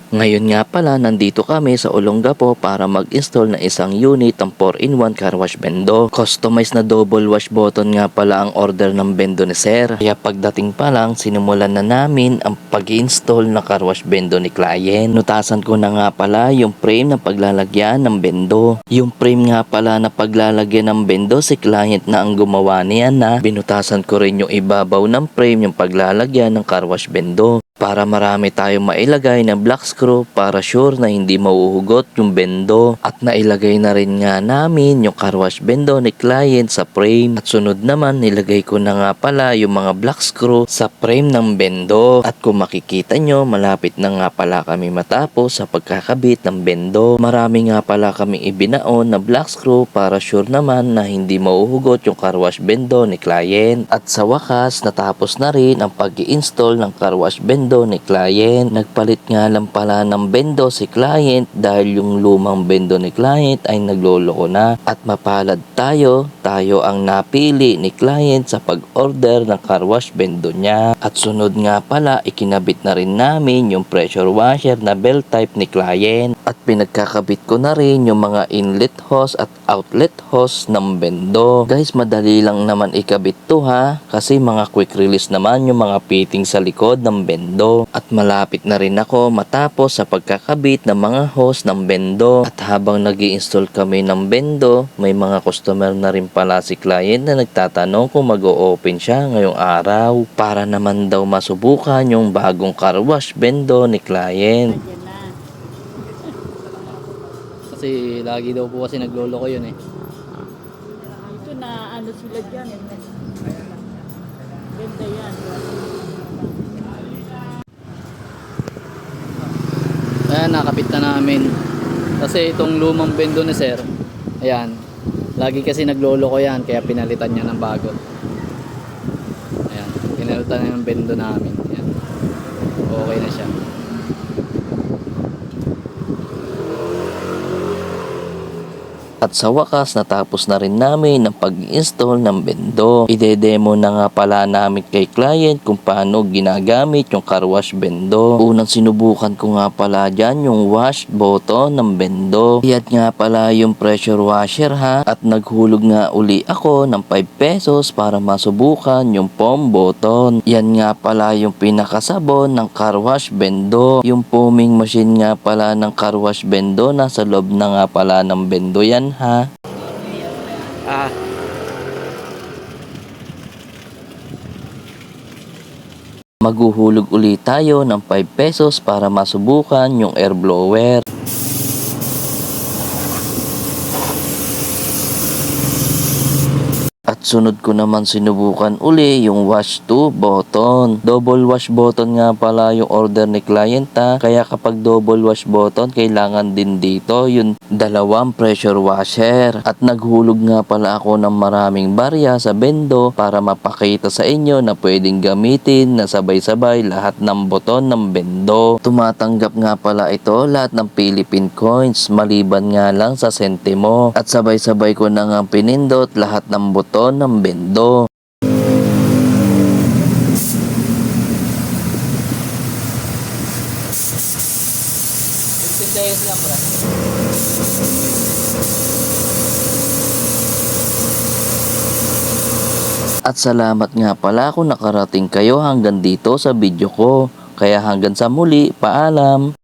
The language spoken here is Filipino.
Ngayon nga pala, nandito kami sa Olongapo para mag-install ng isang unit ng 4-in-1 car wash bendo. Customized na double wash button nga pala ang order ng bendo ni Sir. Kaya pagdating pa lang, sinimulan na namin ang pag-install ng car wash bendo ni client. Nutasan ko na nga pala yung frame na paglalagyan ng bendo. Yung frame nga pala na paglalagyan ng bendo, si client na ang gumawa niyan na binutasan ko rin yung ibabaw ng frame yung paglalagyan ng car wash bendo. Para marami tayong mailagay na black screw para sure na hindi mauhugot yung bendo. At nailagay na rin nga namin yung car wash bendo ni client sa frame. At sunod naman nilagay ko na nga pala yung mga black screw sa frame ng bendo. At kung makikita nyo, malapit na nga pala kami matapos sa pagkakabit ng bendo. Marami nga pala kaming ibinaon na black screw para sure naman na hindi mauhugot yung car wash bendo ni client. At sa wakas, natapos na rin ang pag-i-install ng car wash bendo ni client. Nagpalit nga lang pala ng bendo si client dahil yung lumang bendo ni client ay nagloloko na. At mapalad tayo ang napili ni client sa pag-order ng car wash bendo niya. At sunod nga pala, ikinabit na rin namin yung pressure washer na belt type ni client. At pinagkakabit ko na rin yung mga inlet hose at outlet hose ng bendo. Guys, madali lang naman ikabit to ha, kasi mga quick release naman yung mga fitting sa likod ng bendo. At malapit na rin ako matapos sa pagkakabit ng mga hose ng bendo. At habang nag-i-install kami ng bendo, may mga customer na rin pala si client na nagtatanong kung mag-o-open siya ngayong araw para naman daw masubukan yung bagong car wash bendo ni client. Kasi lagi daw po kasi nagloloko yun eh. Ito na ano sila dyan. Ganda yan. Ayan, nakapit na namin. Kasi itong lumang bendo ni Sir, ayan, lagi kasi nagloloko yan, kaya pinalitan niya ng bago. Ayan, pinalitan niya ng bendo namin. Ayan. Okay na siya. At sa wakas, natapos na rin namin ang pag-install ng bendo. Ide-demo na nga pala namin kay client kung paano ginagamit yung car wash bendo. Unang sinubukan ko nga pala dyan yung wash button ng bendo. Iyad nga pala yung pressure washer ha. At naghulog nga uli ako ng 5 pesos para masubukan yung foam button. Yan nga pala yung pinakasabon ng car wash bendo. Yung foaming machine nga pala ng car wash bendo, nasa loob na nga pala ng bendo yan ha. Maghuhulog ulit tayo ng 5 pesos para masubukan yung air blower. At sunod ko naman sinubukan uli yung wash to button. Double wash button nga pala yung order ni client ha. Kaya kapag double wash button, kailangan din dito yung dalawang pressure washer. At naghulog nga pala ako ng maraming barya sa bendo para mapakita sa inyo na pwedeng gamitin na sabay-sabay lahat ng buton ng bendo. Tumatanggap nga pala ito lahat ng Philippine coins, maliban nga lang sa sentimo. At sabay-sabay ko na nga pinindot lahat ng buton ng bendo. At salamat nga pala kung nakarating kayo hanggang dito sa video ko. Kaya hanggang sa muli, paalam!